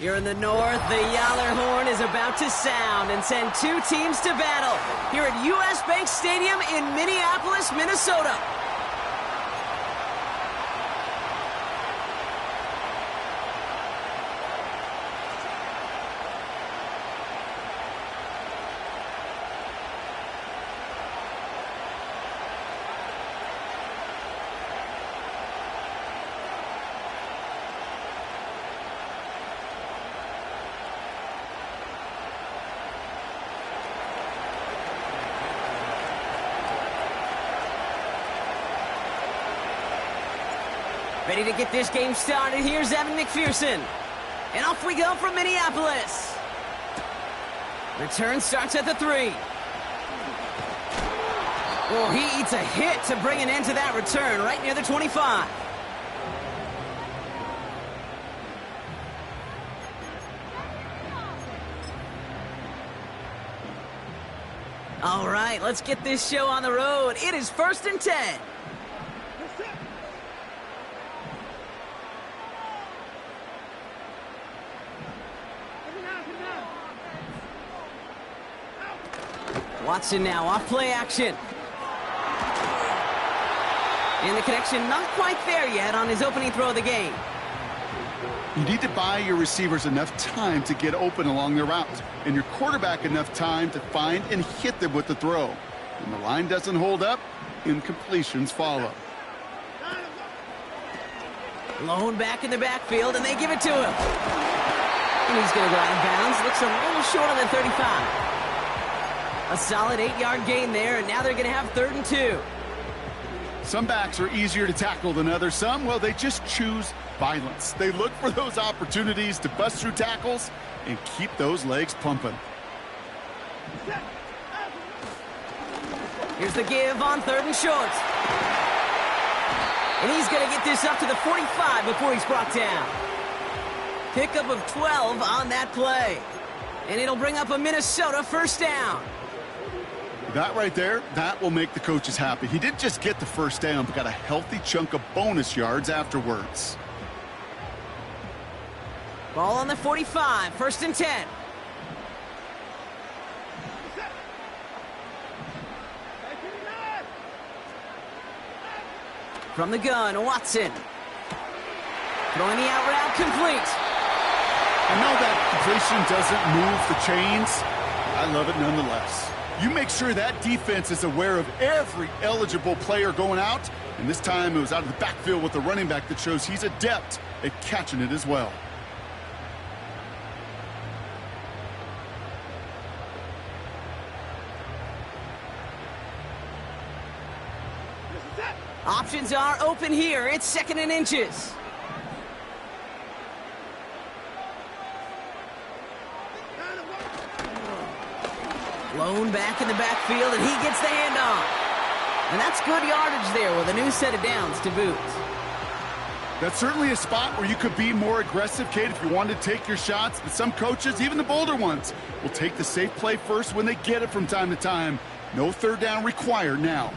Here in the north, the Yaller horn is about to sound and send two teams to battle here at U.S. Bank Stadium in Minneapolis, Minnesota. Ready to get this game started. Here's Evan McPherson. And off we go from Minneapolis. Return starts at the 3. Oh, he eats a hit to bring an end to that return right near the 25. All right, let's get this show on the road. It is 1st and 10. Watson now off play action. And the connection not quite there yet on his opening throw of the game. You need to buy your receivers enough time to get open along their route, and your quarterback enough time to find and hit them with the throw. When the line doesn't hold up, incompletions follow. Lone back in the backfield, and they give it to him. And he's going to go out of bounds. Looks a little short on the 35. A solid 8-yard gain there, and now they're going to have 3rd and 2. Some backs are easier to tackle than others. Some, well, they just choose violence. They look for those opportunities to bust through tackles and keep those legs pumping. Here's the give on 3rd and short. And he's going to get this up to the 45 before he's brought down. Pickup of 12 on that play. And it'll bring up a Minnesota 1st down. That right there, that will make the coaches happy. He didn't just get the 1st down, but got a healthy chunk of bonus yards afterwards. Ball on the 45, 1st and 10. From the gun, Watson. Throwing the out route complete. I know that completion doesn't move the chains. I love it nonetheless. You make sure that defense is aware of every eligible player going out. And this time it was out of the backfield with the running back that shows he's adept at catching it as well. Options are open here. It's 2nd and inches. Lone back in the backfield, and he gets the handoff. And that's good yardage there with a new set of downs to boot. That's certainly a spot where you could be more aggressive, Kate, if you wanted to take your shots. But some coaches, even the bolder ones, will take the safe play first when they get it from time to time. No 3rd down required now.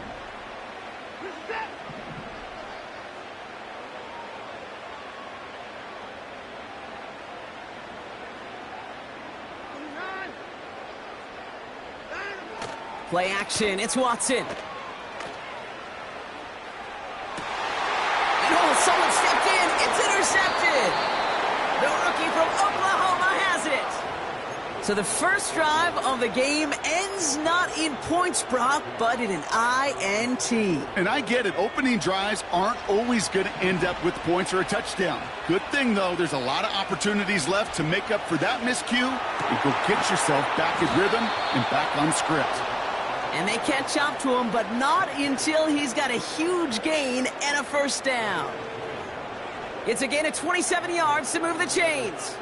Play action, it's Watson. And oh, someone stepped in, it's intercepted. The rookie from Oklahoma has it. So the first drive of the game ends not in points, Brock, but in an INT. And I get it, opening drives aren't always going to end up with points or a touchdown. Good thing, though, there's a lot of opportunities left to make up for that miscue and go get yourself back in rhythm and back on script. And they catch up to him, but not until he's got a huge gain and a 1st down. It's a gain of 27 yards to move the chains.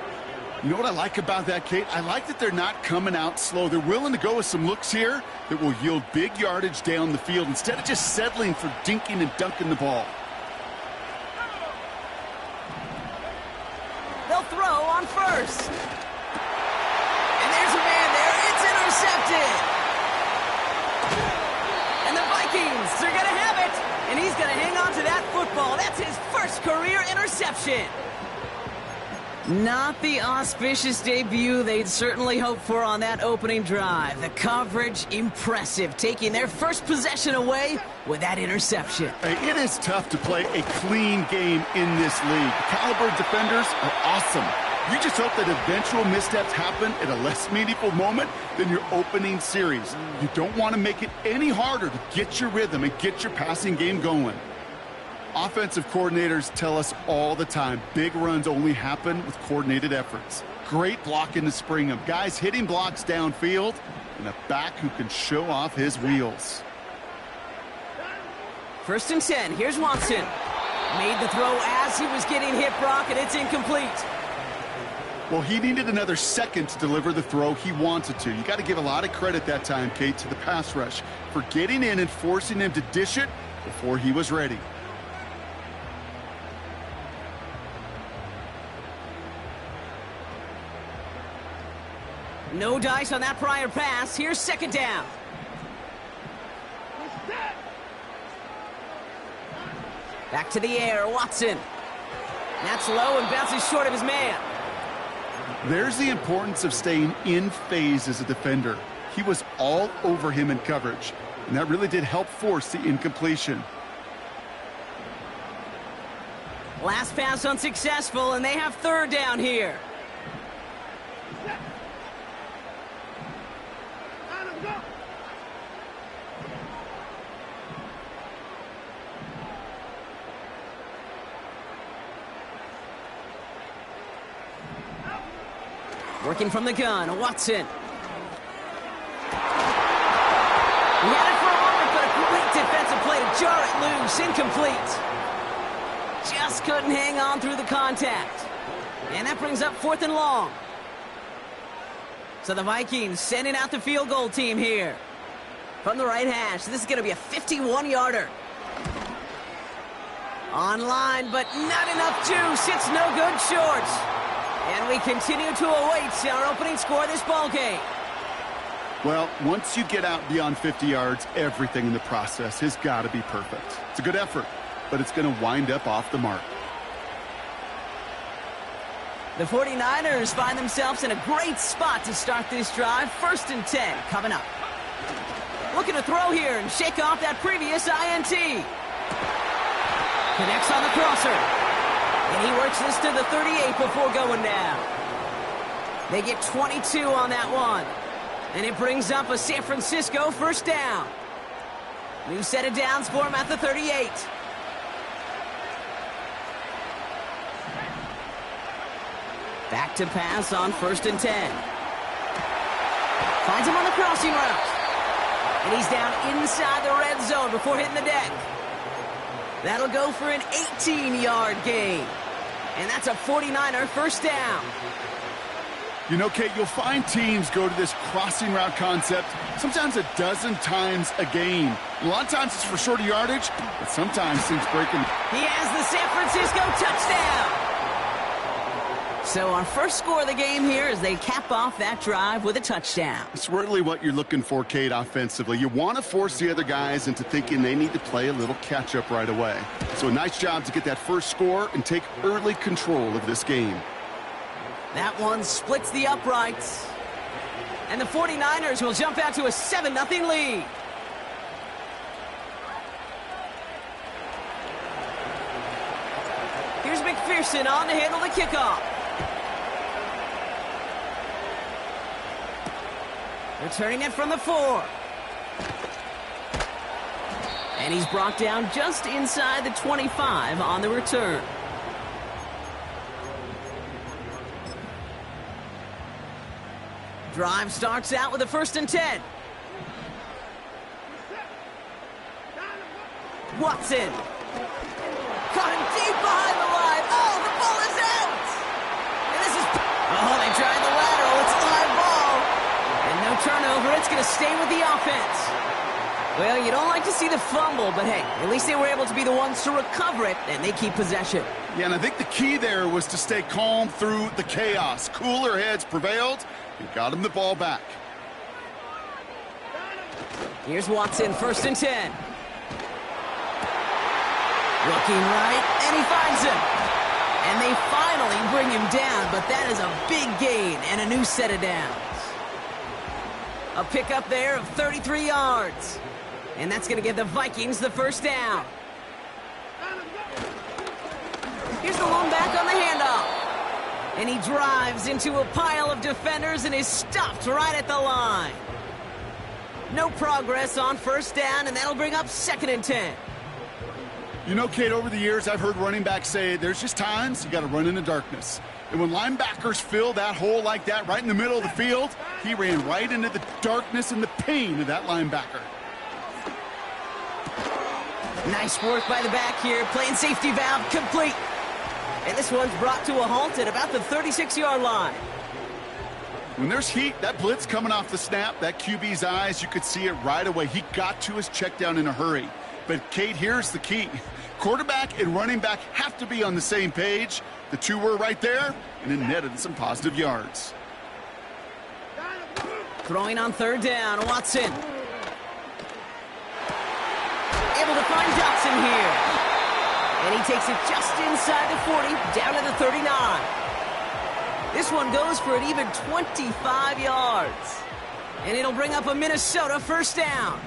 You know what I like about that, Kate? I like that they're not coming out slow. They're willing to go with some looks here that will yield big yardage down the field instead of just settling for dinking and dunking the ball. They'll throw on 1st. And there's a man there. It's intercepted. And the Vikings are going to have it. And he's going to hang on to that football. That's his 1st career interception. Not the auspicious debut they'd certainly hoped for on that opening drive. The coverage, impressive, taking their first possession away with that interception. Hey, it is tough to play a clean game in this league. The caliber of defenders are awesome. You just hope that eventual missteps happen at a less meaningful moment than your opening series. You don't want to make it any harder to get your rhythm and get your passing game going. Offensive coordinators tell us all the time, big runs only happen with coordinated efforts. Great blocking to spring them. Guys hitting blocks downfield, and a back who can show off his wheels. 1st and 10. Here's Watson. Made the throw as he was getting hit, Brock, and it's incomplete. Well, he needed another second to deliver the throw he wanted to. You got to give a lot of credit that time, Kate, to the pass rush for getting in and forcing him to dish it before he was ready. No dice on that prior pass. Here's 2nd down. Back to the air, Watson. That's low and bounces short of his man. There's the importance of staying in phase as a defender. He was all over him in coverage, and that really did help force the incompletion. Last pass unsuccessful, and they have 3rd down here. Working from the gun, Watson. He had it for a moment, but a great defensive play to jar it loose. Incomplete. Just couldn't hang on through the contact. And that brings up 4th and long. So the Vikings sending out the field goal team here. From the right hash, this is going to be a 51-yarder. Online, but not enough juice. It's no good short. And we continue to await our opening score of this ballgame. Well, once you get out beyond 50 yards, everything in the process has got to be perfect. It's a good effort, but it's going to wind up off the mark. The 49ers find themselves in a great spot to start this drive. 1st and 10 coming up. Looking to throw here and shake off that previous INT. Connects on the crosser. And he works this to the 38 before going down. They get 22 on that one. And it brings up a San Francisco 1st down. New set of downs for him at the 38. Back to pass on 1st and 10. Finds him on the crossing route. And he's down inside the red zone before hitting the deck. That'll go for an 18-yard gain. And that's a 49er 1st down. You know, Kate, you'll find teams go to this crossing route concept sometimes a dozen times a game. A lot of times it's for shorter yardage, but sometimes things break them. He has the San Francisco touchdown. So our first score of the game here as they cap off that drive with a touchdown. It's really what you're looking for, Kate, offensively. You want to force the other guys into thinking they need to play a little catch-up right away. So a nice job to get that first score and take early control of this game. That one splits the uprights. And the 49ers will jump out to a 7-0 lead. Here's McPherson on to handle the kickoff. Returning it from the 4. And he's brought down just inside the 25 on the return. Drive starts out with a 1st and 10. Watson. Caught him deep behind the line. Oh, the ball is out. And this is... Oh, they tried the lateral. It's a live ball. And no turnover. It's going to stay with the offense. Well, you don't like to see the fumble, but hey, at least they were able to be the ones to recover it, and they keep possession. Yeah, and I think the key there was to stay calm through the chaos. Cooler heads prevailed and got him the ball back. Here's Watson, 1st and 10. Looking right, and he finds him. And they finally bring him down yard, but that is a big gain and a new set of downs. A pickup there of 33 yards. And that's going to give the Vikings the first down. Here's the lone back on the handoff. And he drives into a pile of defenders and is stopped right at the line. No progress on first down, and that'll bring up 2nd and 10. You know, Kate, over the years, I've heard running backs say there's just times you got to run in the darkness. And when linebackers fill that hole like that right in the middle of the field, he ran right into the darkness and the pain of that linebacker. Nice work by the back here, playing safety valve complete. And this one's brought to a halt at about the 36-yard line. When there's heat, that blitz coming off the snap, that QB's eyes, you could see it right away. He got to his check down in a hurry. But, Kate, here's the key. Quarterback and running back have to be on the same page. The two were right there, and it netted some positive yards. Throwing on 3rd down, Watson. Able to find Dotson here. And he takes it just inside the 40, down to the 39. This one goes for an even 25 yards. And it'll bring up a Minnesota first down.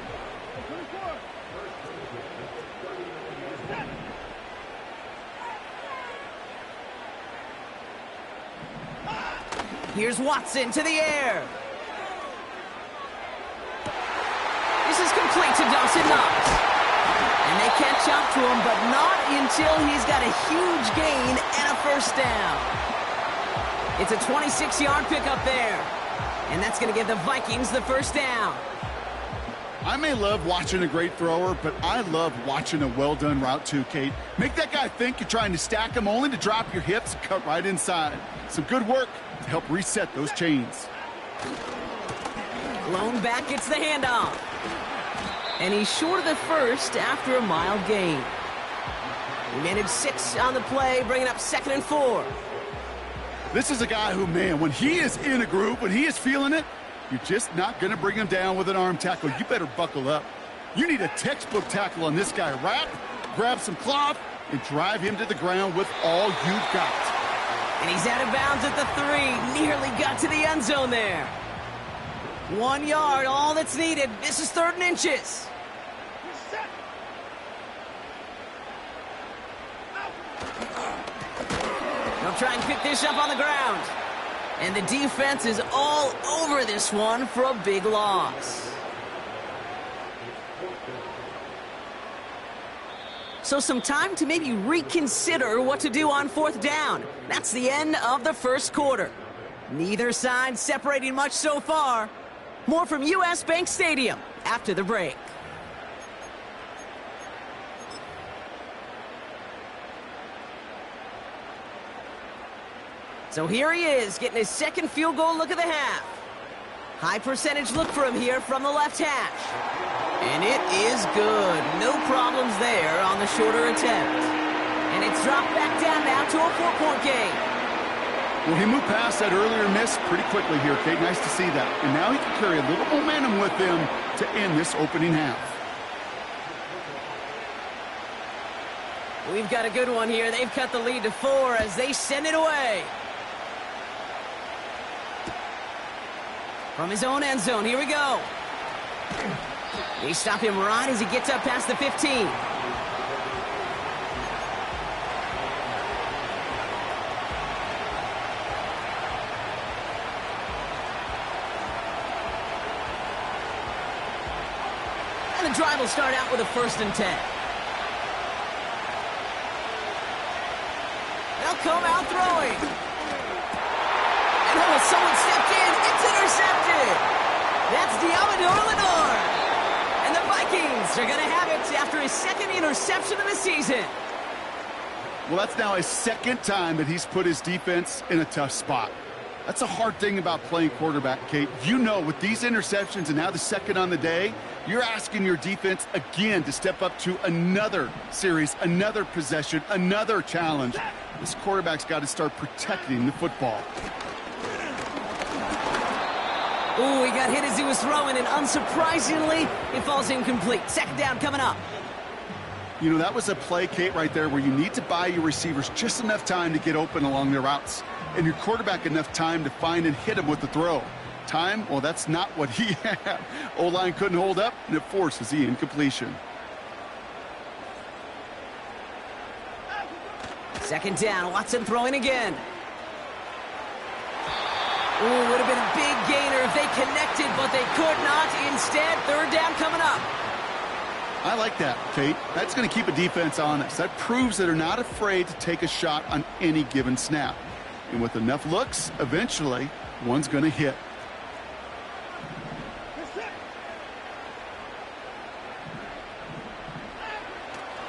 Here's Watson to the air. This is complete to Dawson Knox. And they catch up to him, but not until he's got a huge gain and a first down. It's a 26-yard pickup there. And that's going to give the Vikings the first down. I may love watching a great thrower, but I love watching a well-done route too, Kate. Make that guy think you're trying to stack him only to drop your hips and cut right inside. Some good work to help reset those chains. Lone back gets the handoff. And he's short of the first after a mild gain. He managed 6 on the play, bringing up 2nd and 4. This is a guy who, man, when he is in a groove, when he is feeling it, you're just not going to bring him down with an arm tackle. You better buckle up. You need a textbook tackle on this guy. Wrap, grab some cloth, and drive him to the ground with all you've got. And he's out of bounds at the 3. Nearly got to the end zone there. 1 yard, all that's needed. This is 3rd and inches. They'll try and pick this up on the ground. And the defense is all over this one for a big loss. So some time to maybe reconsider what to do on 4th down. That's the end of the first quarter. Neither side separating much so far. More from U.S. Bank Stadium after the break. So here he is, getting his 2nd field goal look of the half. High percentage look for him here from the left hash. And it is good. No problems there on the shorter attempt. And it's dropped back down now to a 4-point game. Well, he moved past that earlier miss pretty quickly here, Kate. Nice to see that. And now he can carry a little momentum with him to end this opening half. We've got a good one here. They've cut the lead to 4 as they send it away. From his own end zone, here we go. They stop him right as he gets up past the 15. And the drive will start out with a 1st and 10. They'll come out throwing. And oh, someone stepped in. It's intercepted. That's Deommodore Lenoir. And the Vikings are going to have it after his 2nd interception of the season. Well, that's now his 2nd time that he's put his defense in a tough spot. That's a hard thing about playing quarterback, Kate. You know, with these interceptions and now the 2nd on the day, you're asking your defense again to step up to another series, another possession, another challenge. This quarterback's got to start protecting the football. Ooh, he got hit as he was throwing, and unsurprisingly, it falls incomplete. 2nd down coming up. You know, that was a play, Kate, right there where you need to buy your receivers just enough time to get open along their routes. and your quarterback enough time to find and hit him with the throw. Time, well, that's not what he had. O-line couldn't hold up, and it forces the incompletion. Second down, Watson throwing again. Ooh, would have been a big gainer if they connected, but they could not. Instead, third down coming up. I like that, Kate. That's going to keep a defense honest. That proves that they're not afraid to take a shot on any given snap. And with enough looks, eventually, one's going to hit.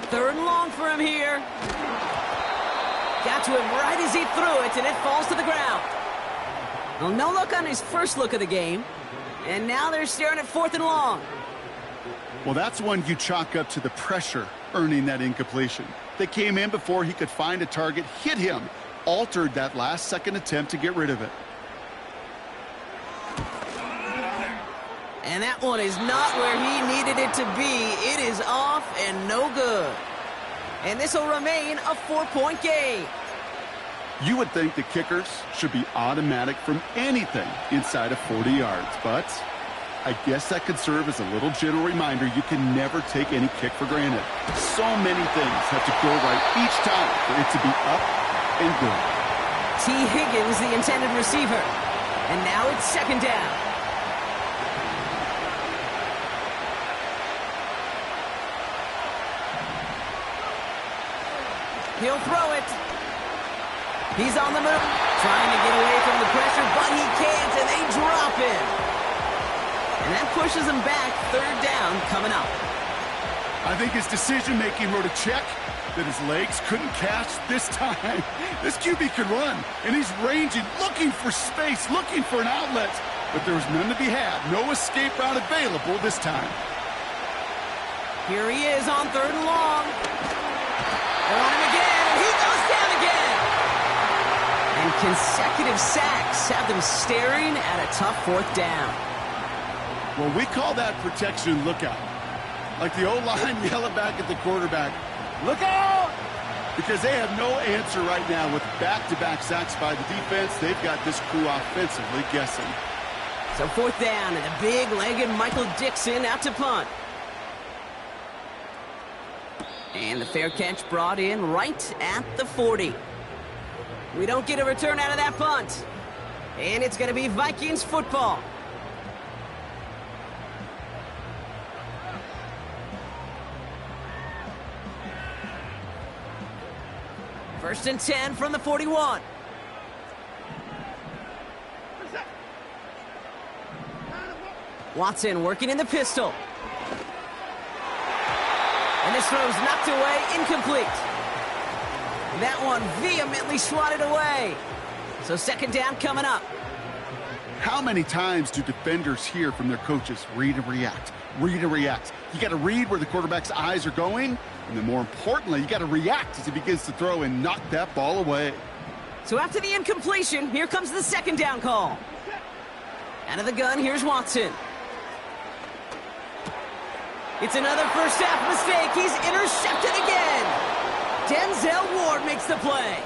Third and long for him here. Got to him right as he threw it, and it falls to the ground. Well, no look on his first look of the game. And now they're staring at fourth and long. Well, that's one you chalk up to the pressure earning that incompletion. They came in before he could find a target, hit him, altered that last-second attempt to get rid of it. And that one is not where he needed it to be. It is off and no good. And this will remain a 4-point game. You would think the kickers should be automatic from anything inside of 40 yards, but I guess that could serve as a little gentle reminder you can never take any kick for granted. So many things have to go right each time for it to be up and good. T. Higgins, the intended receiver. And now it's second down. He'll throw it. He's on the move, trying to get away from the pressure, but he can't, and they drop him. And that pushes him back. Third down coming up. I think his decision-making wrote a check that his legs couldn't catch this time. This QB could run, and he's ranging, looking for space, looking for an outlet. But there was none to be had. No escape route available this time. Here he is on third and long. They're on him again, and he goes down again. And consecutive sacks have them staring at a tough fourth down. Well, we call that protection lookout. Like the O-line yelling back at the quarterback, look out! Because they have no answer right now with back-to-back sacks by the defense. They've got this crew offensively guessing. So fourth down, and the big-legged Michael Dixon out to punt. And the fair catch brought in right at the 40. We don't get a return out of that punt. And it's going to be Vikings football. First and 10 from the 41. Watson working in the pistol. And this throw's knocked away, incomplete. That one vehemently swatted away. So second down coming up. How many times do defenders hear from their coaches, read and react, read and react? You got to read where the quarterback's eyes are going, and then more importantly, you got to react as he begins to throw and knock that ball away. So after the incompletion, here comes the second down call. Out of the gun, here's Watson. It's another first half mistake. He's intercepted again. Denzel Ward makes the play.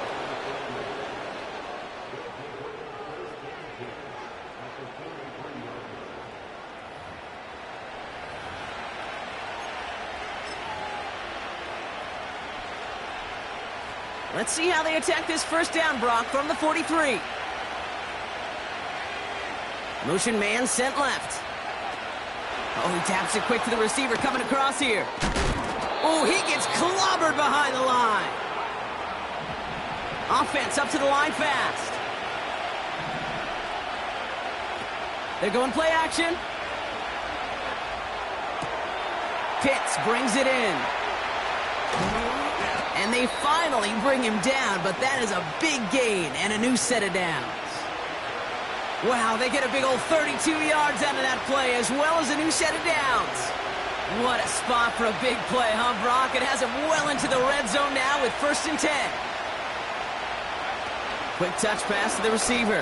Let's see how they attack this first down, Brock, from the 43. Motion man sent left. Oh, he taps it quick to the receiver coming across here. Oh, he gets clobbered behind the line. Offense up to the line fast. They're going play action. Pitts brings it in. And they finally bring him down, but that is a big gain and a new set of downs. Wow, they get a big old 32 yards out of that play, as well as a new set of downs. What a spot for a big play, huh, Brock? It has him well into the red zone now with first and 10. Quick touch pass to the receiver.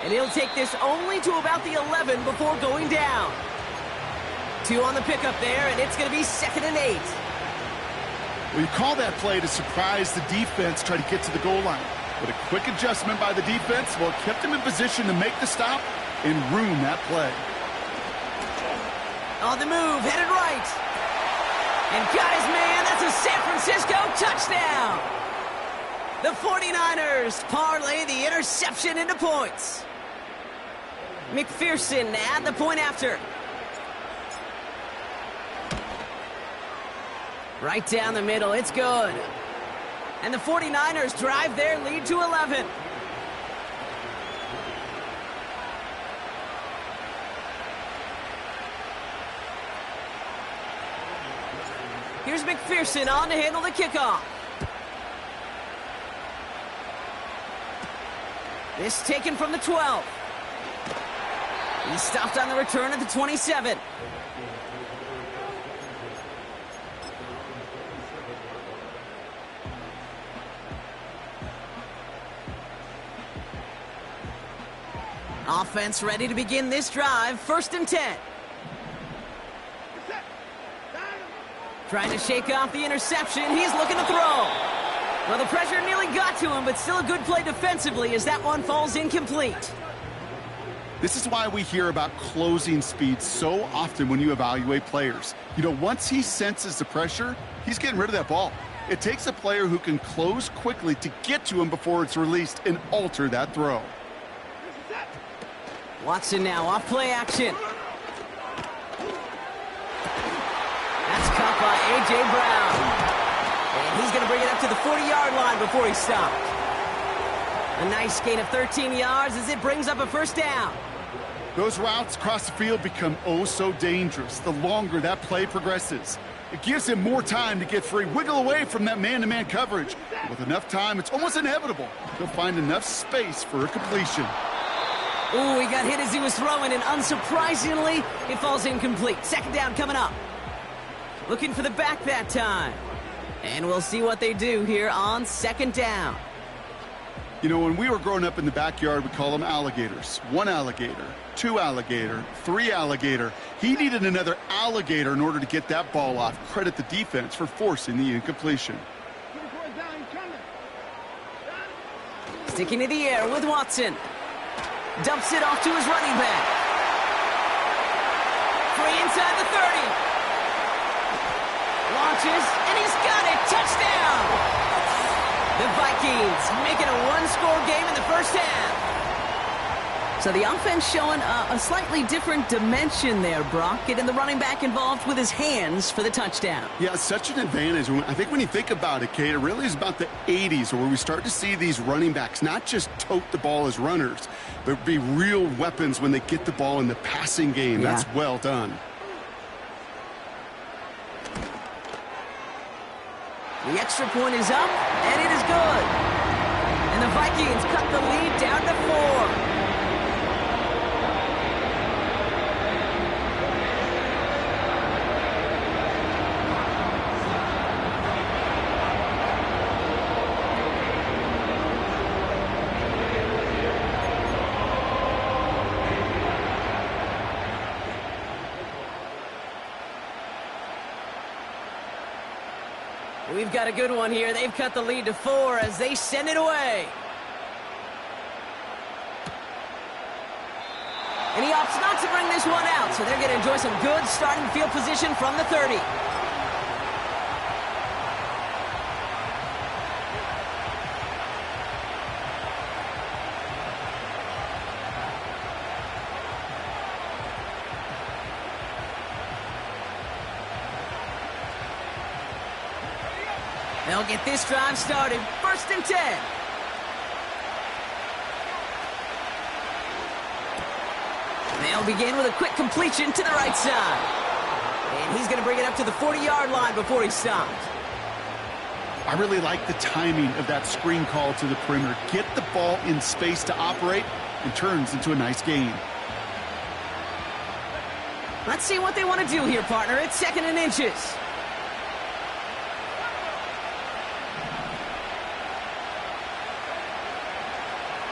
And he'll take this only to about the 11 before going down. 2 on the pickup there, and it's going to be second and 8. Well, you call that play to surprise the defense, try to get to the goal line. But a quick adjustment by the defense, well, kept him in position to make the stop and ruin that play. On the move, headed right. And got his man. That's a San Francisco touchdown. The 49ers parlay the interception into points. McPherson at the point after. Right down the middle, it's good. And the 49ers drive their lead to 11. Here's McPherson on to handle the kickoff. This taken from the 12. He's stopped on the return at the 27. Offense ready to begin this drive. 1st and 10. Trying to shake off the interception. He's looking to throw. Well, the pressure nearly got to him, but still a good play defensively as that one falls incomplete. This is why we hear about closing speed so often when you evaluate players. You know, once he senses the pressure, he's getting rid of that ball. It takes a player who can close quickly to get to him before it's released and alter that throw. Watson now off play action. That's caught by A.J. Brown. And he's going to bring it up to the 40-yard line before he's stopped. A nice gain of 13 yards as it brings up a 1st down. Those routes across the field become oh so dangerous the longer that play progresses. It gives him more time to get free, wiggle away from that man-to-man coverage. With enough time, it's almost inevitable. He'll find enough space for a completion. Ooh, he got hit as he was throwing, and unsurprisingly, it falls incomplete. 2nd down coming up. Looking for the back that time. And we'll see what they do here on 2nd down. You know, when we were growing up in the backyard, we call them alligators. 1 alligator, 2 alligator, 3 alligator. He needed another alligator in order to get that ball off. Credit the defense for forcing the incompletion. Sticking to the air with Watson. Dumps it off to his running back. Free inside the 30. Launches, and he's got it. Touchdown! The Vikings making a 1-score game in the 1st half. So the offense showing a slightly different dimension there, Brock. Getting the running back involved with his hands for the touchdown. Yeah, such an advantage. I think when you think about it, Kate, it really is about the 80s where we start to see these running backs not just tote the ball as runners, but be real weapons when they get the ball in the passing game. Yeah. That's well done. The extra point is up, and it is good. And the Vikings cut the lead down to 4. We've got a good one here. They've cut the lead to 4 as they send it away. And he opts not to bring this one out, so they're going to enjoy some good starting field position from the 30. They'll get this drive started. 1st and 10. They'll begin with a quick completion to the right side. And he's going to bring it up to the 40-yard line before he stopped. I really like the timing of that screen call to the perimeter. Get the ball in space to operate and turns into a nice gain. Let's see what they want to do here, partner. It's 2nd and inches.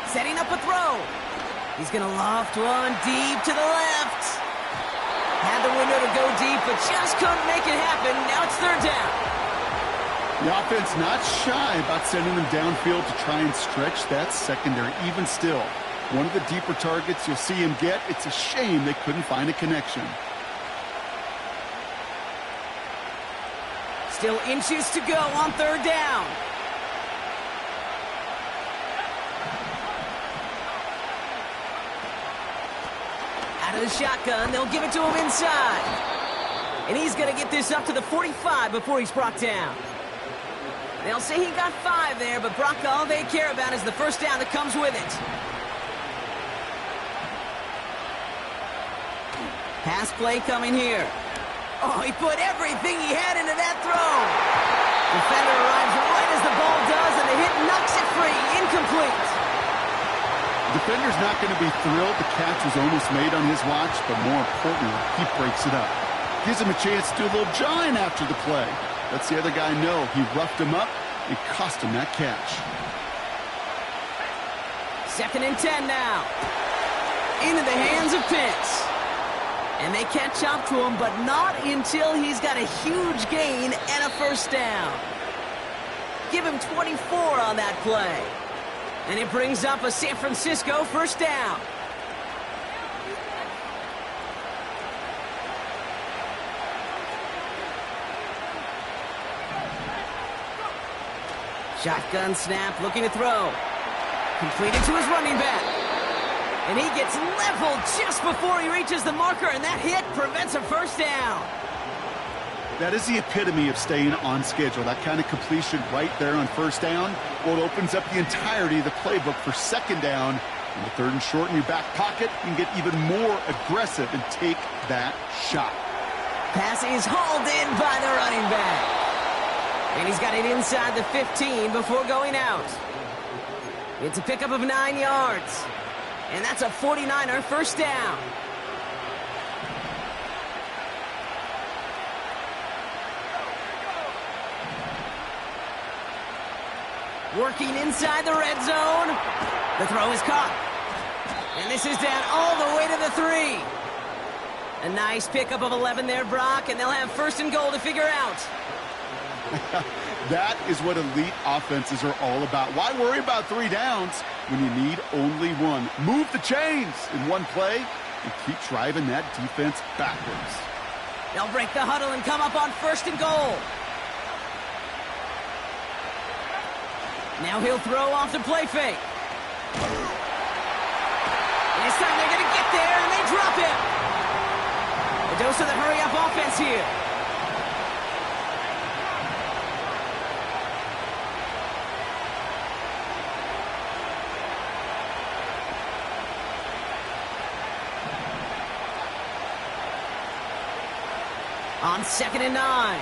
Setting up a throw. He's going to loft one deep to the left. Had the window to go deep, but just couldn't make it happen. Now it's 3rd down. The offense not shy about sending them downfield to try and stretch that secondary. Even still, one of the deeper targets you'll see him get. It's a shame they couldn't find a connection. Still inches to go on third down. Out of the shotgun, they'll give it to him inside. And he's going to get this up to the 45 before he's brought down. They'll say he got 5 there, but Brock, all they care about is the first down that comes with it. Pass play coming here. Oh, he put everything he had into that throw. Defender arrives right as the ball does, and the hit knocks it free. Incomplete. The defender's not going to be thrilled the catch was almost made on his watch, but more importantly, he breaks it up. Gives him a chance to do a little jawing after the play. Lets the other guy know he roughed him up and cost him that catch. 2nd and 10 now. Into the hands of Pitts. And they catch up to him, but not until he's got a huge gain and a first down. Give him 24 on that play. And it brings up a San Francisco first down. Shotgun snap, looking to throw. Completed to his running back. And he gets leveled just before he reaches the marker, and that hit prevents a first down. That is the epitome of staying on schedule. That kind of completion right there on first down. Well, it opens up the entirety of the playbook for second down. In the 3rd and short in your back pocket, you can get even more aggressive and take that shot. Pass is hauled in by the running back. And he's got it inside the 15 before going out. It's a pickup of 9 yards. And that's a 49er first down. Working inside the red zone. The throw is caught. And this is down all the way to the 3. A nice pickup of 11 there, Brock, and they'll have 1st and goal to figure out. That is what elite offenses are all about. Why worry about 3 downs when you need only 1? Move the chains in one play and keep driving that defense backwards. They'll break the huddle and come up on 1st and goal. Now he'll throw off the play fake. And this time they're going to get there, and they drop him. A dose of the hurry-up offense here. On 2nd and 9.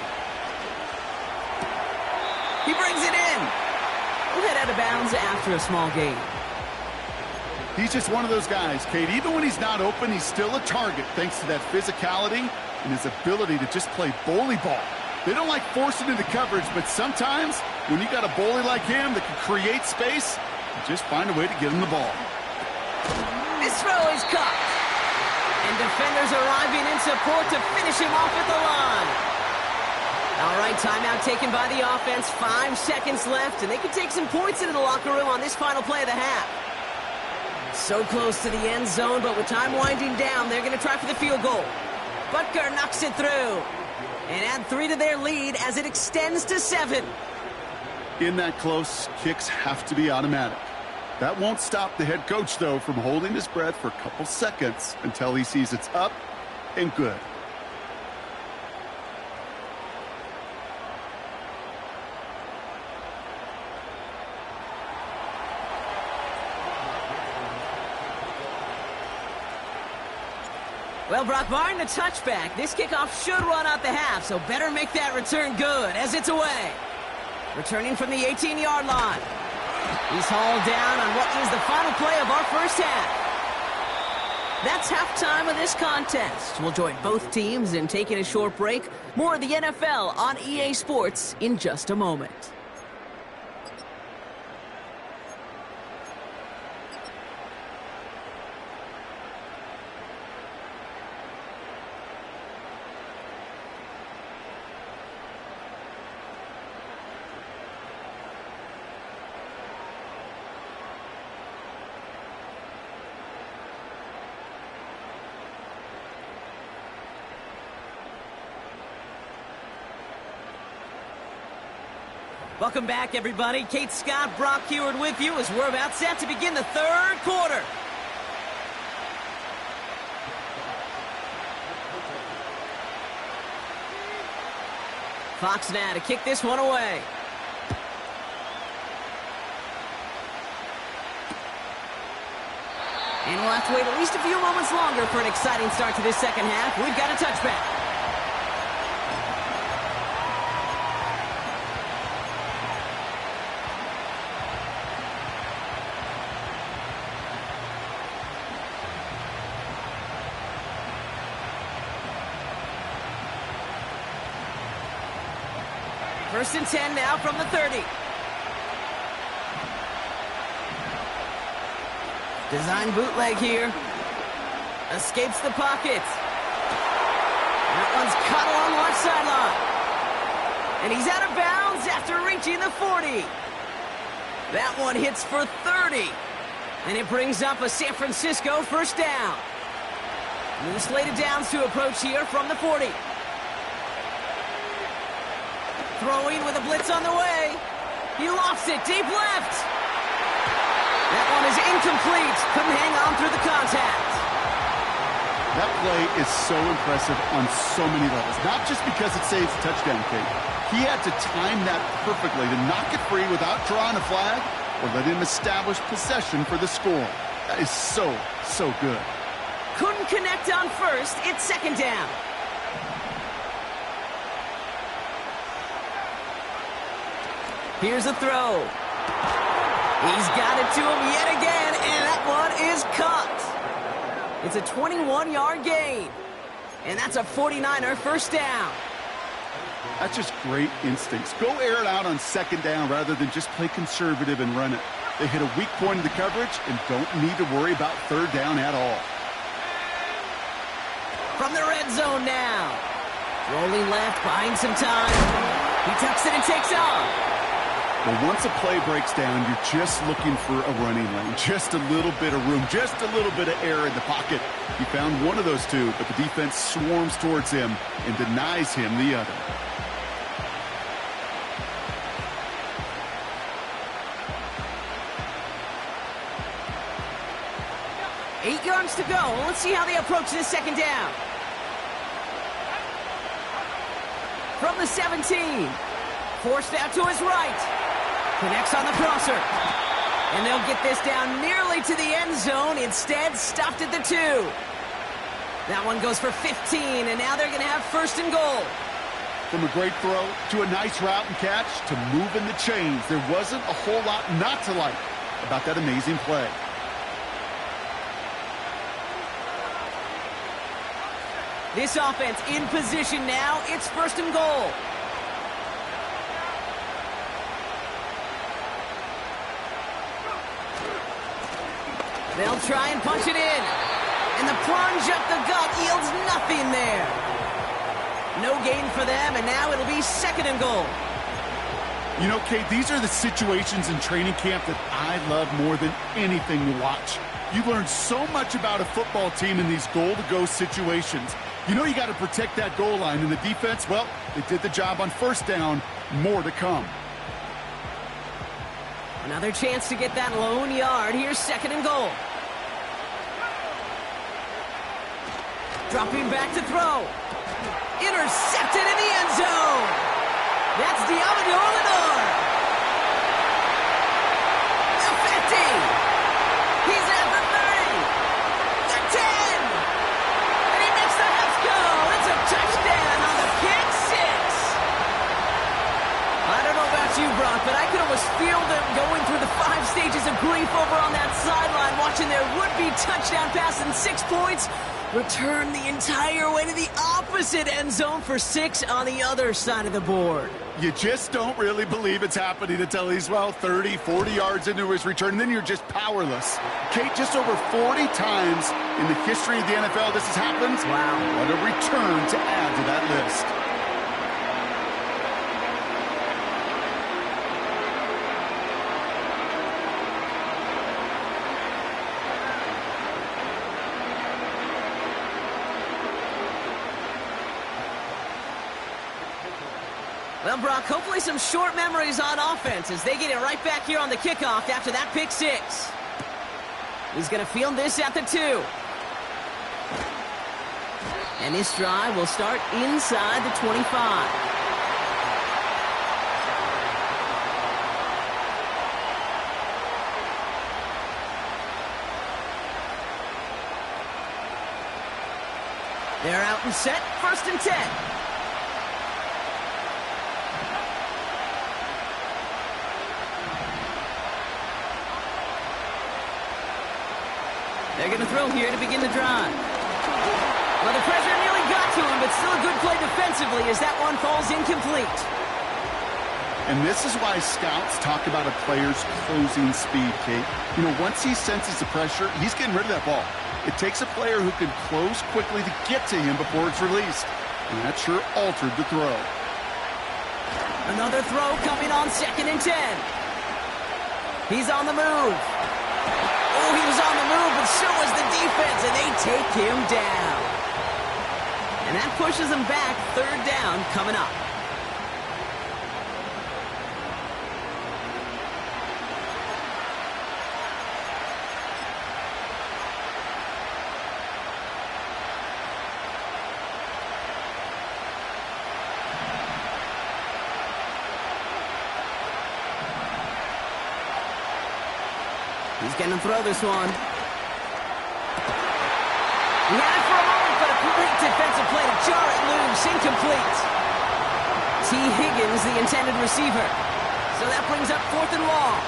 He brings it in. We'll head out of bounds after a small gain. He's just one of those guys, Kate. Even when he's not open, he's still a target thanks to that physicality and his ability to just play bully ball. They don't like forcing into coverage, but sometimes when you got a bully like him that can create space, you just find a way to get him the ball. This throw is caught. And defenders arriving in support to finish him off at the line. All right, timeout taken by the offense. 5 seconds left, and they can take some points into the locker room on this final play of the half. So close to the end zone, but with time winding down, they're going to try for the field goal. Butker knocks it through. And add 3 to their lead as it extends to 7. In that close, kicks have to be automatic. That won't stop the head coach, though, from holding his breath for a couple seconds until he sees it's up and good. Well, Brock, barring the touchback, this kickoff should run out the half, so better make that return good as it's away. Returning from the 18-yard line. He's hauled down on what is the final play of our first half. That's halftime of this contest. We'll join both teams in taking a short break. More of the NFL on EA Sports in just a moment. Welcome back, everybody. Kate Scott, Brock Huard with you as we're about set to begin the third quarter. Fox now to kick this one away. And we'll have to wait at least a few moments longer for an exciting start to this second half. We've got a touchback. First and 10 now from the 30. Design bootleg here. Escapes the pocket. That one's caught along the left sideline. And he's out of bounds after reaching the 40. That one hits for 30. And it brings up a San Francisco first down. New slated downs to approach here from the 40. Throwing with a blitz on the way. He lofts it deep left. That one is incomplete. Couldn't hang on through the contact. That play is so impressive on so many levels. Not just because it saves a touchdown, Kate. He had to time that perfectly to knock it free without drawing a flag or let him establish possession for the score. That is so, so good. Couldn't connect on first. It's second down. Here's a throw. He's got it to him yet again, and that one is caught. It's a 21-yard gain, and that's a 49er first down. That's just great instincts. Go air it out on second down rather than just play conservative and run it. They hit a weak point in the coverage and don't need to worry about third down at all. From the red zone now. Rolling left, buying some time. He tucks it and takes off. Well, once a play breaks down, you're just looking for a running lane. Just a little bit of room, just a little bit of air in the pocket. He found one of those two, but the defense swarms towards him and denies him the other. Eight yards to go. Let's see how they approach this second down. From the 17. Forced out to his right. Connects on the crosser. And they'll get this down nearly to the end zone. Instead, stopped at the 2. That one goes for 15, and now they're going to have first and goal. From a great throw to a nice route and catch to moving the chains, there wasn't a whole lot not to like about that amazing play. This offense in position now. It's first and goal. They'll try and punch it in. And the plunge up the gut yields nothing there. No gain for them, and now it'll be second and goal. You know, Kate, these are the situations in training camp that I love more than anything to watch. You learn so much about a football team in these goal-to-go situations. You know you got to protect that goal line, and the defense, well, they did the job on first down. More to come. Another chance to get that lone yard. Here's second and goal. Dropping back to throw. Intercepted in the end zone. That's Diamador Lenore. The 50. He's at the 30. The 10. And he makes the Husko. It's a touchdown on the pick six. I don't know about you, Brock, but I could almost feel them going through the 5 stages of grief over on that sideline, watching their would-be touchdown pass in 6 points return the entire way to the opposite end zone for 6 on the other side of the board. You just don't really believe it's happening until he's, well, 30, 40 yards into his return, and then you're just powerless. Kate, just over 40 times in the history of the NFL this has happened. Wow. What a return to add to that list. Well, Brock, hopefully some short memories on offense as they get it right back here on the kickoff after that pick six. He's going to field this at the 2. And this drive will start inside the 25. They're out and set, 1st and 10. They're going to throw here to begin the drive. Well, the pressure nearly got to him, but still a good play defensively as that one falls incomplete. And this is why scouts talk about a player's closing speed, Kate. You know, once he senses the pressure, he's getting rid of that ball. It takes a player who can close quickly to get to him before it's released. And that sure altered the throw. Another throw coming on 2nd and 10. He's on the move. Oh, he was on the move, but so was the defense, and they take him down. And that pushes him back, 3rd down coming up. He's going to throw this one. He had it for a moment, but a great defensive play to jar it loose. Incomplete. T. Higgins, the intended receiver. So that brings up 4th and long.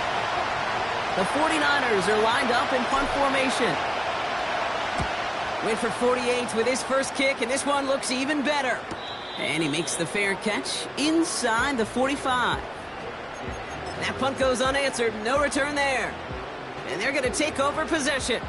The 49ers are lined up in punt formation. Wait for 48 with his first kick, and this one looks even better. And he makes the fair catch inside the 45. That punt goes unanswered. No return there. And they're going to take over possession.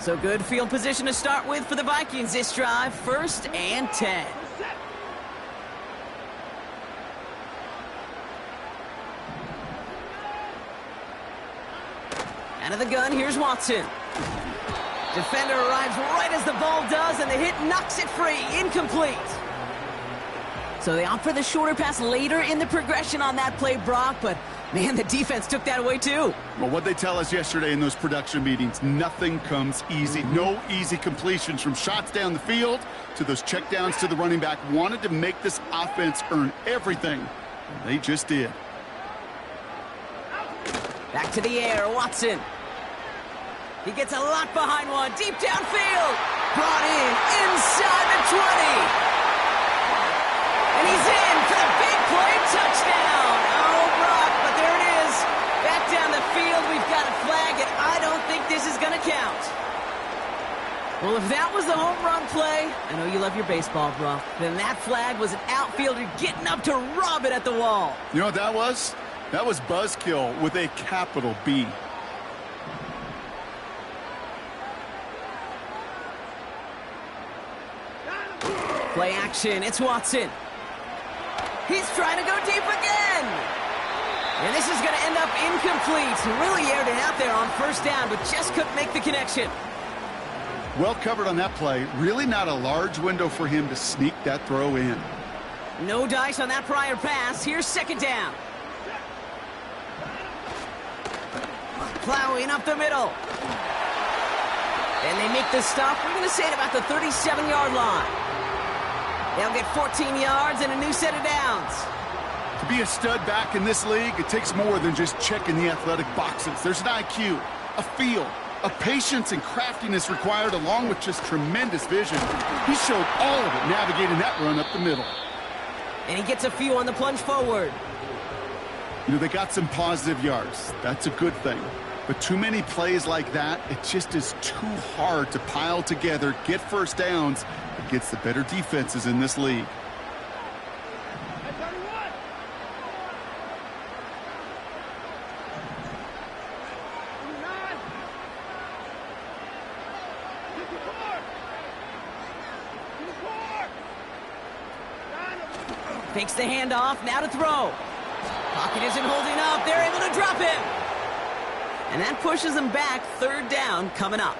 So good field position to start with for the Vikings this drive. 1st and 10. Out of the gun, here's Watson. Defender arrives right as the ball does, and the hit knocks it free. Incomplete. So they opt for the shorter pass later in the progression on that play, Brock, but man, the defense took that away too. Well, what they tell us yesterday in those production meetings, nothing comes easy. No easy completions from shots down the field to those checkdowns to the running back. Wanted to make this offense earn everything. They just did. Back to the air, Watson. He gets a lot behind one, deep downfield. Brought in, inside the 20. And he's in for the big play touchdown. Oh, Brock, but there it is. Back down the field, we've got a flag, and I don't think this is going to count. Well, if that was the home run play, I know you love your baseball, Brock, then that flag was an outfielder getting up to rob it at the wall. You know what that was? That was buzzkill with a capital B. Play action, it's Watson. He's trying to go deep again. And this is going to end up incomplete. Really aired it out there on 1st down, but just couldn't make the connection. Well covered on that play. Really not a large window for him to sneak that throw in. No dice on that prior pass. Here's 2nd down. Plowing up the middle. And they make the stop. We're going to say it about the 37-yard line. They'll get 14 yards and a new set of downs. To be a stud back in this league, it takes more than just checking the athletic boxes. There's an IQ, a feel, a patience and craftiness required, along with just tremendous vision. He showed all of it navigating that run up the middle. And he gets a few on the plunge forward. You know, they got some positive yards. That's a good thing. But too many plays like that, it just is too hard to pile together, get 1st downs, against the better defenses in this league. Fakes the handoff, now to throw. Pocket isn't holding up. They're able to drop him. And that pushes them back. Third down coming up.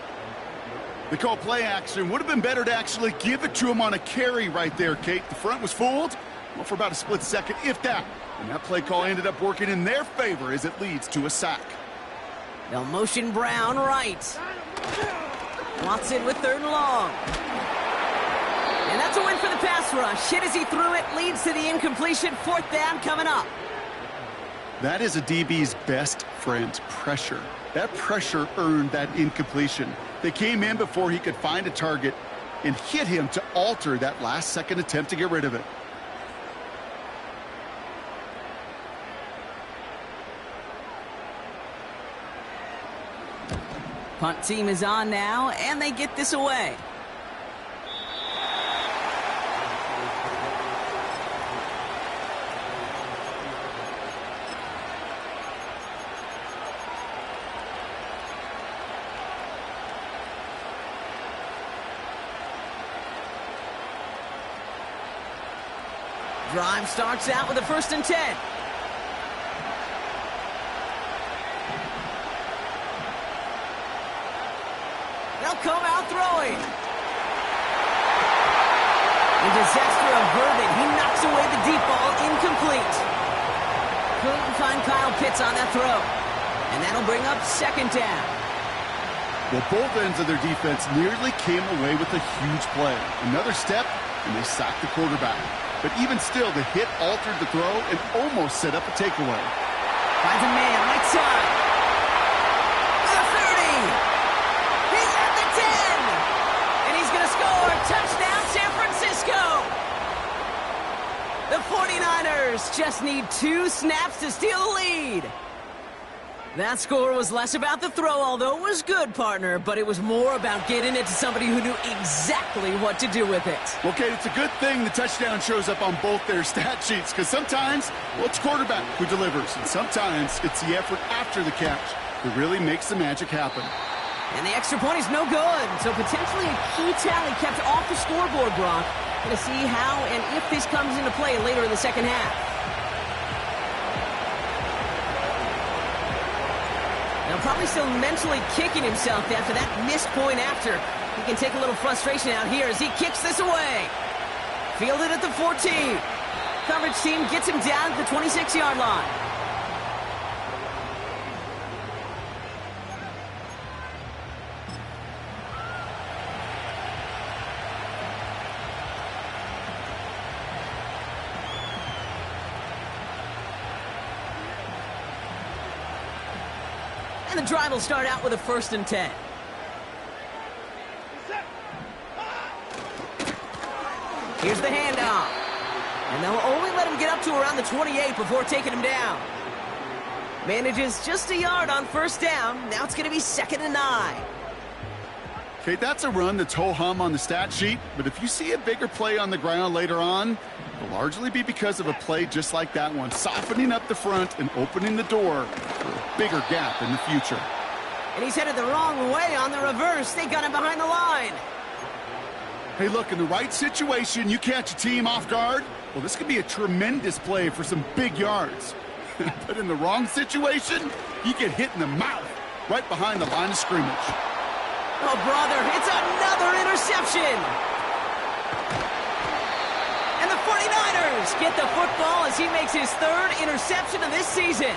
They call play action. Would have been better to actually give it to him on a carry right there, Kate. The front was fooled, well, for about a split second, if that. And that play call ended up working in their favor as it leads to a sack. They'll motion Brown right. Watson with third and long. And that's a win for the pass rush. Hit as he threw it, leads to the incompletion. Fourth down coming up. That is a DB's best friend, pressure. That pressure earned that incompletion. They came in before he could find a target and hit him to alter that last-second attempt to get rid of it. Punt team is on now, and they get this away. Drive starts out with a 1st and 10. They'll come out throwing. And disaster averted. He knocks away the deep ball, incomplete. Couldn't find Kyle Pitts on that throw. And that'll bring up 2nd down. Well, both ends of their defense nearly came away with a huge play. Another step, and they sacked the quarterback. But even still, the hit altered the throw and almost set up a takeaway. Finds a man, right side. The 30. He's at the 10. And he's going to score. Touchdown, San Francisco. The 49ers just need 2 snaps to steal the lead. That score was less about the throw, although it was good, partner, but it was more about getting it to somebody who knew exactly what to do with it. Okay, it's a good thing the touchdown shows up on both their stat sheets, because sometimes, well, it's quarterback who delivers, and sometimes it's the effort after the catch that really makes the magic happen. And the extra point is no good, so potentially a key tally kept off the scoreboard, Brock. Going to see how and if this comes into play later in the second half. Now, probably still mentally kicking himself after that missed point after. He can take a little frustration out here as he kicks this away. Fielded at the 14. Coverage team gets him down at the 26-yard line. And the drive will start out with a 1st and 10. Here's the handoff. And they'll only let him get up to around the 28 before taking him down. Manages just a yard on 1st down. Now it's going to be 2nd and 9. Okay, that's a run that's ho-hum on the stat sheet, but if you see a bigger play on the ground later on, it'll largely be because of a play just like that one, softening up the front and opening the door for a bigger gap in the future. And he's headed the wrong way on the reverse. They got him behind the line. Hey, look, in the right situation, you catch a team off guard, well, this could be a tremendous play for some big yards. But in the wrong situation, you get hit in the mouth right behind the line of scrimmage. Oh, brother, it's another interception. And the 49ers get the football as he makes his 3rd interception of this season.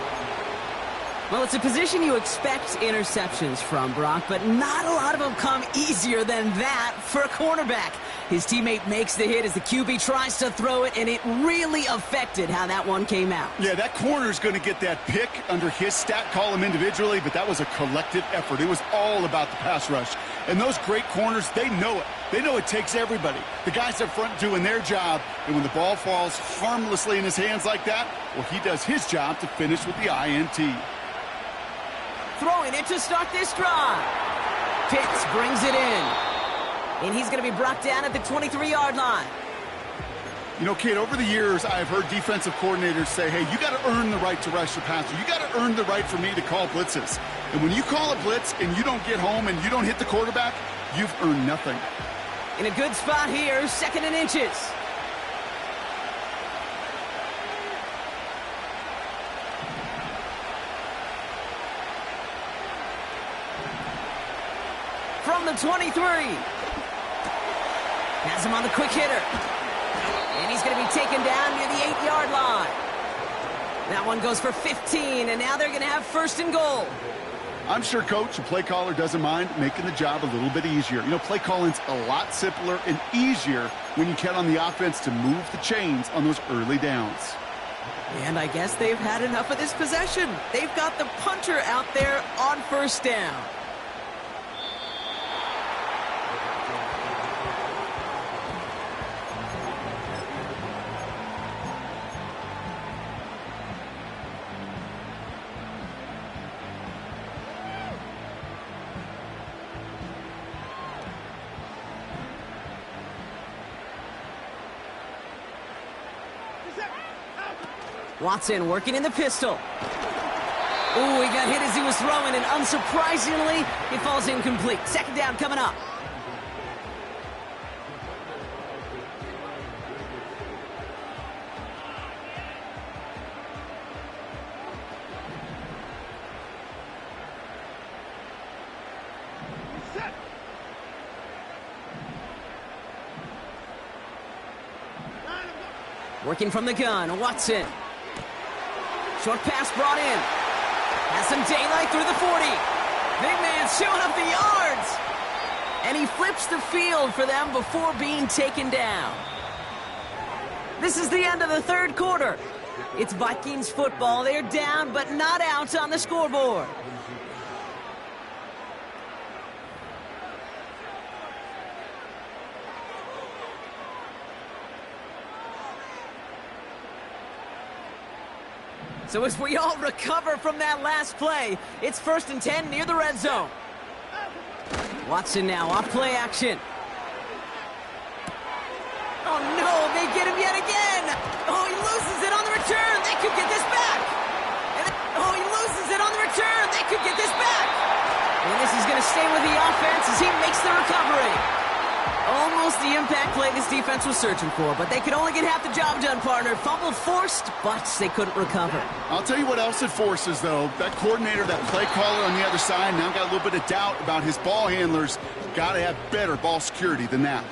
Well, it's a position you expect interceptions from, Brock, but not a lot of them come easier than that for a cornerback. His teammate makes the hit as the QB tries to throw it, and it really affected how that one came out. Yeah, that corner's going to get that pick under his stat column individually, but that was a collective effort. It was all about the pass rush. And those great corners, they know it. They know it takes everybody. The guys up front doing their job, and when the ball falls harmlessly in his hands like that, well, he does his job to finish with the INT. Throwing it to start this drive. Pitts brings it in. And he's going to be brought down at the 23-yard line. You know, Kate, over the years, I've heard defensive coordinators say, hey, you got to earn the right to rush the passer. You got to earn the right for me to call blitzes. And when you call a blitz and you don't get home and you don't hit the quarterback, you've earned nothing. In a good spot here, 2nd and inches. from the 23. Has him on the quick hitter. And he's going to be taken down near the 8-yard line. That one goes for 15, and now they're going to have first and goal. I'm sure coach and play caller doesn't mind making the job a little bit easier. You know, play calling's a lot simpler and easier when you count on the offense to move the chains on those early downs. And I guess they've had enough of this possession. They've got the punter out there on first down. Watson working in the pistol. Ooh, he got hit as he was throwing, and unsurprisingly, he falls incomplete. Second down coming up. Working from the gun, Watson. Short pass brought in. Has some daylight through the 40. Big man showing up the yards. And he flips the field for them before being taken down. This is the end of the third quarter. It's Vikings football. They're down, but not out on the scoreboard. So as we all recover from that last play, it's 1st and 10 near the red zone. Watson now off play action. Oh no, they get him yet again. Oh, he loses it on the return. They could get this back. Oh, he loses it on the return. They could get this back. And this is going to stay with the offense as he makes the recovery. Almost the impact play this defense was searching for, but they could only get half the job done, partner. Fumble forced, but they couldn't recover. I'll tell you what else it forces, though. That coordinator, that play caller on the other side, now got a little bit of doubt about his ball handlers. Got to have better ball security than that.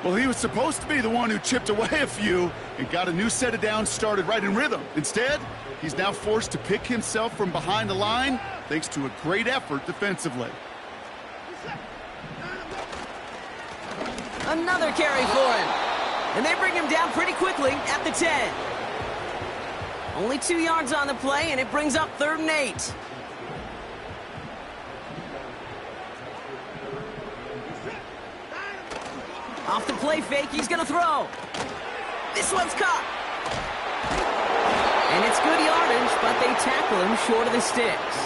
Well, he was supposed to be the one who chipped away a few and got a new set of downs started right in rhythm. Instead, he's now forced to pick himself from behind the line thanks to a great effort defensively. Another carry for him. And they bring him down pretty quickly at the 10. Only 2 yards on the play, and it brings up 3rd and 8. Off the play fake, he's going to throw. This one's caught. And it's good yardage, but they tackle him short of the sticks.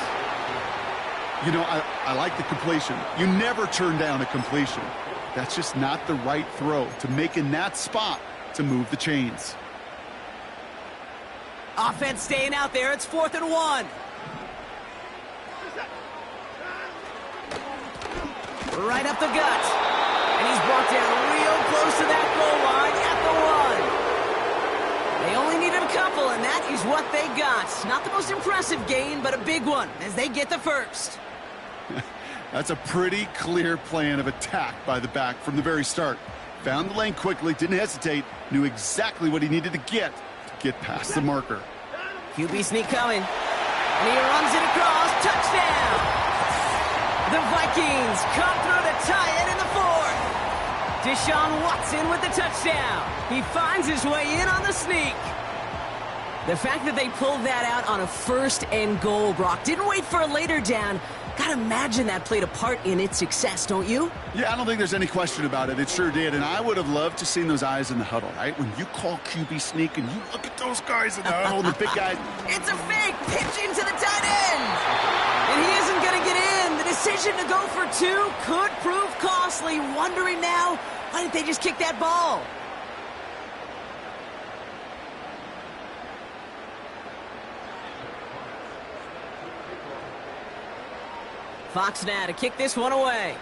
You know, I like the completion. You never turn down a completion. That's just not the right throw to make in that spot to move the chains. Offense staying out there. It's 4th and 1. Right up the gut. And he's brought down real close to that goal line at the 1. They only needed a couple, and that is what they got. Not the most impressive gain, but a big one as they get the first. That's a pretty clear plan of attack by the back from the very start. Found the lane quickly, didn't hesitate, knew exactly what he needed to get past the marker. QB sneak coming. And he runs it across. Touchdown! The Vikings come through to tie it in the 4th. Deshaun Watson with the touchdown. He finds his way in on the sneak. The fact that they pulled that out on a 1st and goal, Brock, didn't wait for a later down. Gotta imagine that played a part in its success, don't you? Yeah, I don't think there's any question about it. It sure did, and I would have loved to seen those eyes in the huddle, right? When you call QB sneak and you look at those guys in the huddle, the big guys. It's a fake pitch into the tight end. And he isn't gonna get in. The decision to go for 2 could prove costly. Wondering now, why didn't they just kick that ball? Fox now to kick this one away.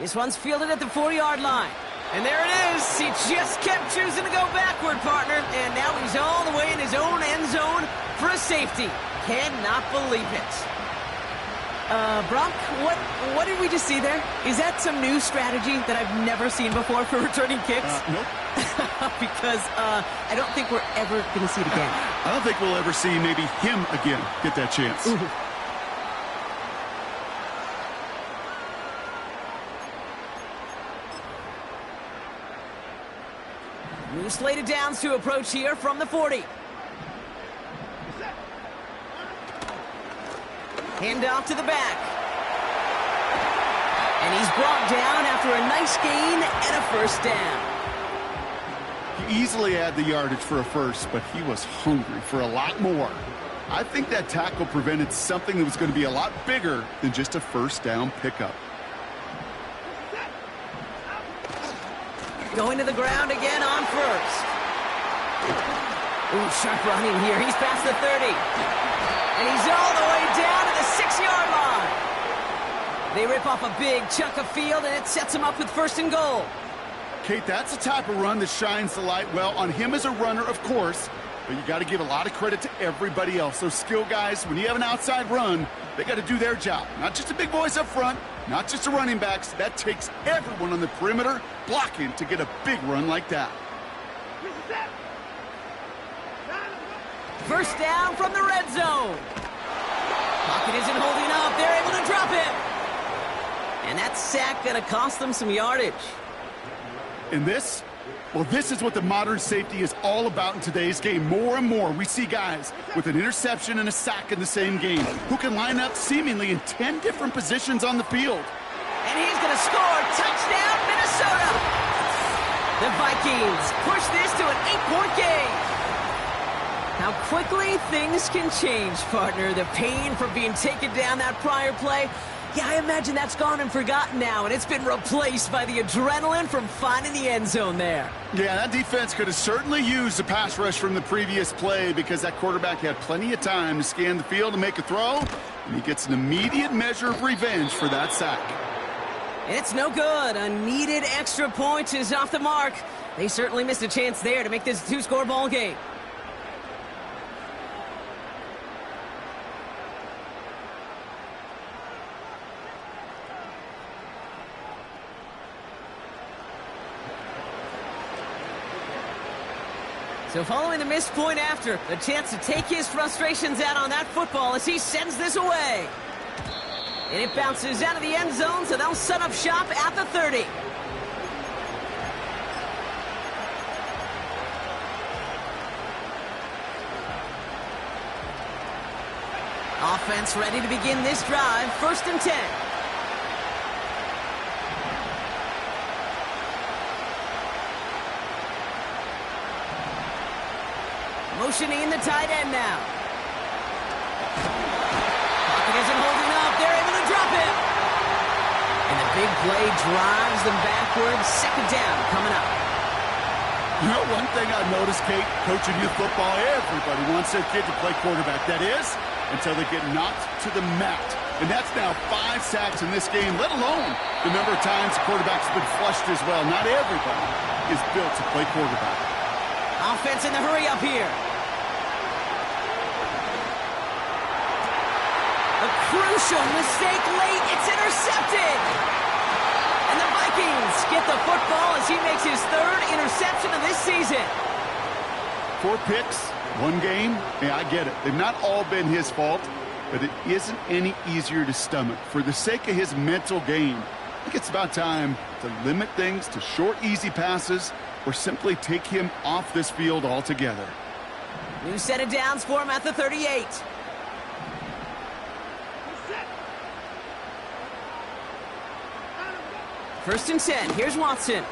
This one's fielded at the 4-yard line. And there it is. He just kept choosing to go backward, partner. And now he's all the way in his own end zone for a safety. Cannot believe it. Brock, what did we just see there? Is that some new strategy that I've never seen before for returning kicks? Nope. Because I don't think we're ever going to see it again. I don't think we'll ever see maybe him again get that chance. Ooh. New slated downs to approach here from the 40. Hand off to the back. And he's brought down after a nice gain and a first down. He easily had the yardage for a first, but he was hungry for a lot more. I think that tackle prevented something that was going to be a lot bigger than just a first down pickup. Going to the ground again on first. Ooh, sharp running here. He's past the 30. And he's all the way down to the 6-yard line. They rip off a big chunk of field, and it sets him up with first and goal. Kate, that's the type of run that shines the light well on him as a runner, of course, but you got to give a lot of credit to everybody else. Those skill guys, when you have an outside run, they got to do their job. Not just the big boys up front, not just the running backs. That takes everyone on the perimeter blocking to get a big run like that. First down from the red zone. Pocket isn't holding up. They're able to drop him. And that sack going to cost them some yardage. And this? Well, this is what the modern safety is all about in today's game. More and more, we see guys with an interception and a sack in the same game who can line up seemingly in 10 different positions on the field. And he's going to score. Touchdown, Minnesota. The Vikings push this to an 8-point game. How quickly things can change, partner. The pain from being taken down that prior play, yeah, I imagine that's gone and forgotten now, and it's been replaced by the adrenaline from finding the end zone there. Yeah, that defense could have certainly used the pass rush from the previous play because that quarterback had plenty of time to scan the field and make a throw, and he gets an immediate measure of revenge for that sack. It's no good. A needed extra point is off the mark. They certainly missed a chance there to make this a 2-score ball game. So following the missed point after, a chance to take his frustrations out on that football as he sends this away. And it bounces out of the end zone, so they'll set up shop at the 30. Offense ready to begin this drive, 1st and 10. Motioning the tight end now. Pocket isn't holding up. They're able to drop him. And the big play drives them backwards. 2nd down coming up. You know, one thing I've noticed, Kate, coaching youth football, everybody wants their kid to play quarterback. That is, until they get knocked to the mat. And that's now 5 sacks in this game, let alone the number of times the quarterback's been flushed as well. Not everybody is built to play quarterback. Offense in the hurry up here. A crucial mistake late. It's intercepted. And the Vikings get the football as he makes his 3rd interception of this season. 4 picks, 1 game. Yeah, I get it. They've not all been his fault, but it isn't any easier to stomach. For the sake of his mental game, I think it's about time to limit things to short, easy passes or simply take him off this field altogether. New set of downs for him at the 38. First and 10. Here's Watson.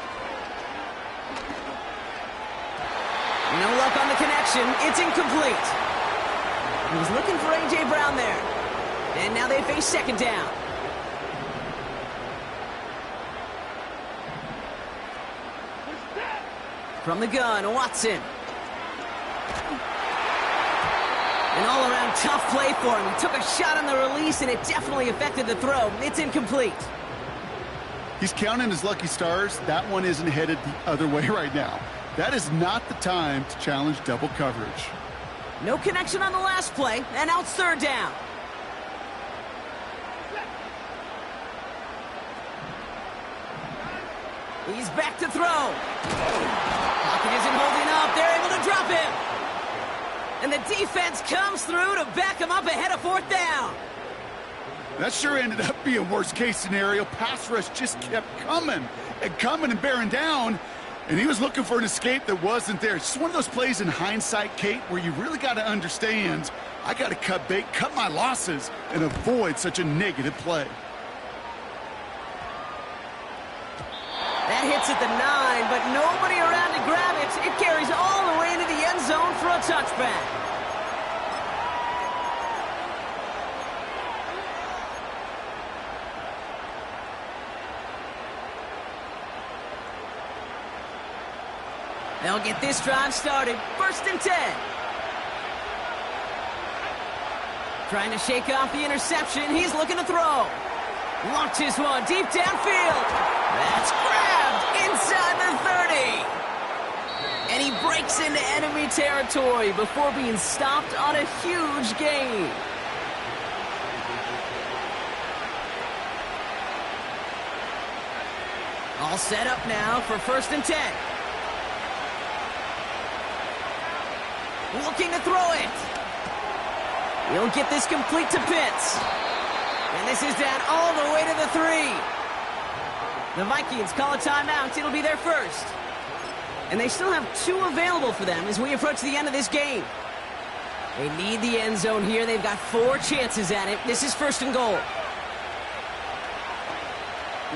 No luck on the connection. It's incomplete. He was looking for A.J. Brown there. And now they face 2nd down. From the gun, Watson. An all-around tough play for him. He took a shot on the release, and it definitely affected the throw. It's incomplete. He's counting his lucky stars. That one isn't headed the other way right now. That is not the time to challenge double coverage. No connection on the last play, and now it's third down. He's back to throw. Pocket isn't holding up. They're able to drop him. And the defense comes through to back him up ahead of fourth down. That sure ended up being worst-case scenario. Pass rush just kept coming and bearing down, and he was looking for an escape that wasn't there. It's just one of those plays in hindsight, Kate, where you really got to understand, I got to cut bait, cut my losses, and avoid such a negative play. That hits at the 9, but nobody around to grab it. It carries all the way into the end zone for a touchback. They'll get this drive started. First and 10. Trying to shake off the interception. He's looking to throw. Launches one deep downfield. That's grabbed inside the 30. And he breaks into enemy territory before being stopped on a huge gain. All set up now for first and 10. Looking to throw it. He'll get this complete to Pitts. And this is down all the way to the 3. The Vikings call a timeout. It'll be their first. And they still have 2 available for them as we approach the end of this game. They need the end zone here. They've got 4 chances at it. This is first and goal.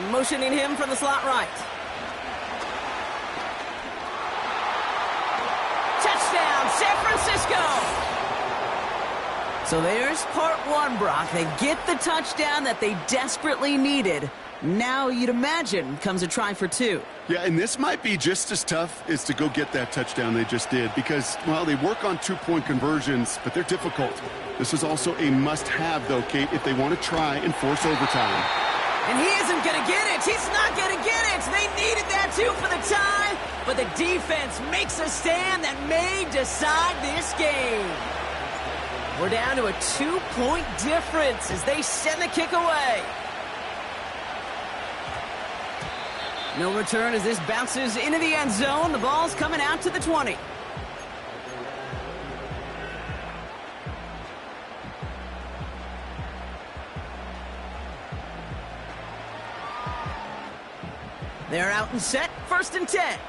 Motioning him from the slot right. Touchdown, San Francisco! So there's part 1, Brock. They get the touchdown that they desperately needed. Now, you'd imagine, comes a try for 2. Yeah, and this might be just as tough as to go get that touchdown they just did because, well, they work on 2-point conversions, but they're difficult. This is also a must-have, though, Kate, if they want to try and force overtime. And he isn't going to get it. He's not going to get it. They needed that, too, for the tie. But the defense makes a stand that may decide this game. We're down to a 2-point difference as they send the kick away. No return as this bounces into the end zone. The ball's coming out to the 20. They're out and set. First and 10.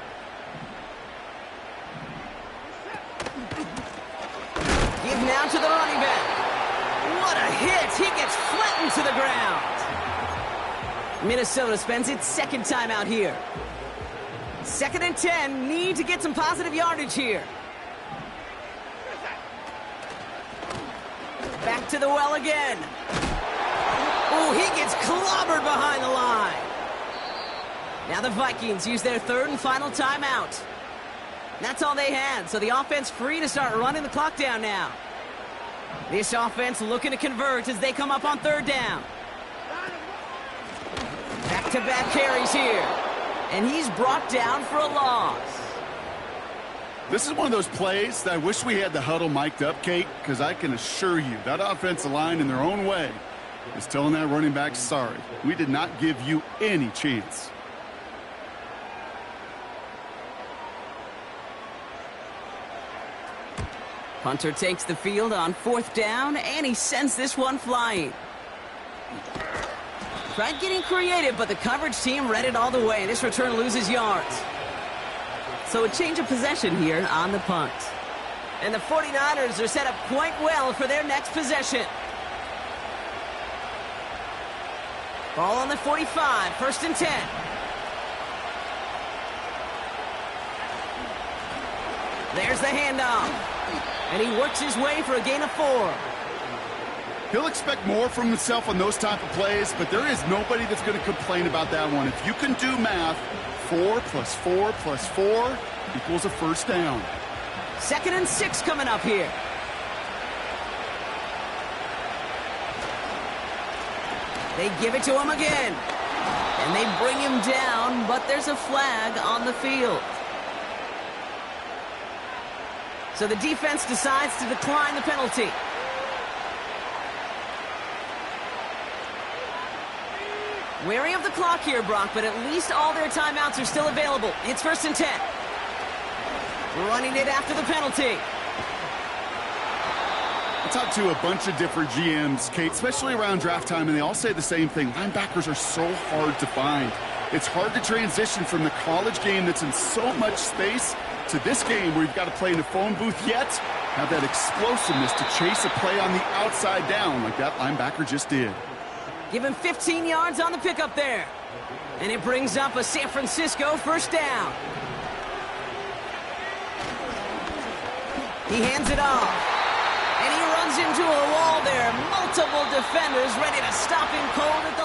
Give now to the running back. What a hit. He gets flattened to the ground. Minnesota spends its second timeout here. Second and 10. Need to get some positive yardage here. Back to the well again. Oh, he gets clobbered behind the line. Now the Vikings use their third and final timeout. That's all they had, so the offense free to start running the clock down now. This offense looking to convert as they come up on third down. Back-to-back carries here. And he's brought down for a loss. This is one of those plays that I wish we had the huddle mic'd up, Kate, because I can assure you that offensive line in their own way is telling that running back, sorry, we did not give you any chance. Punter takes the field on fourth down, and he sends this one flying. Tried getting creative, but the coverage team read it all the way, and this return loses yards. So a change of possession here on the punt. And the 49ers are set up quite well for their next possession. Ball on the 45, first and 10. There's the handoff. And he works his way for a gain of 4. He'll expect more from himself on those type of plays, but there is nobody that's going to complain about that one. If you can do math, 4 plus 4 plus 4 equals a first down. Second and 6 coming up here. They give it to him again. And they bring him down, but there's a flag on the field. So the defense decides to decline the penalty. Wary of the clock here, Brock, but at least all their timeouts are still available. It's 1st and 10. Running it after the penalty. I talked to a bunch of different GMs, Kate, especially around draft time, and they all say the same thing. Linebackers are so hard to find. It's hard to transition from the college game that's in so much space to this game where you've got to play in a phone booth, yet have that explosiveness to chase a play on the outside down like that linebacker just did. Give him 15 yards on the pickup there. And it brings up a San Francisco 1st down. He hands it off. And he runs into a wall there. Multiple defenders ready to stop him cold at the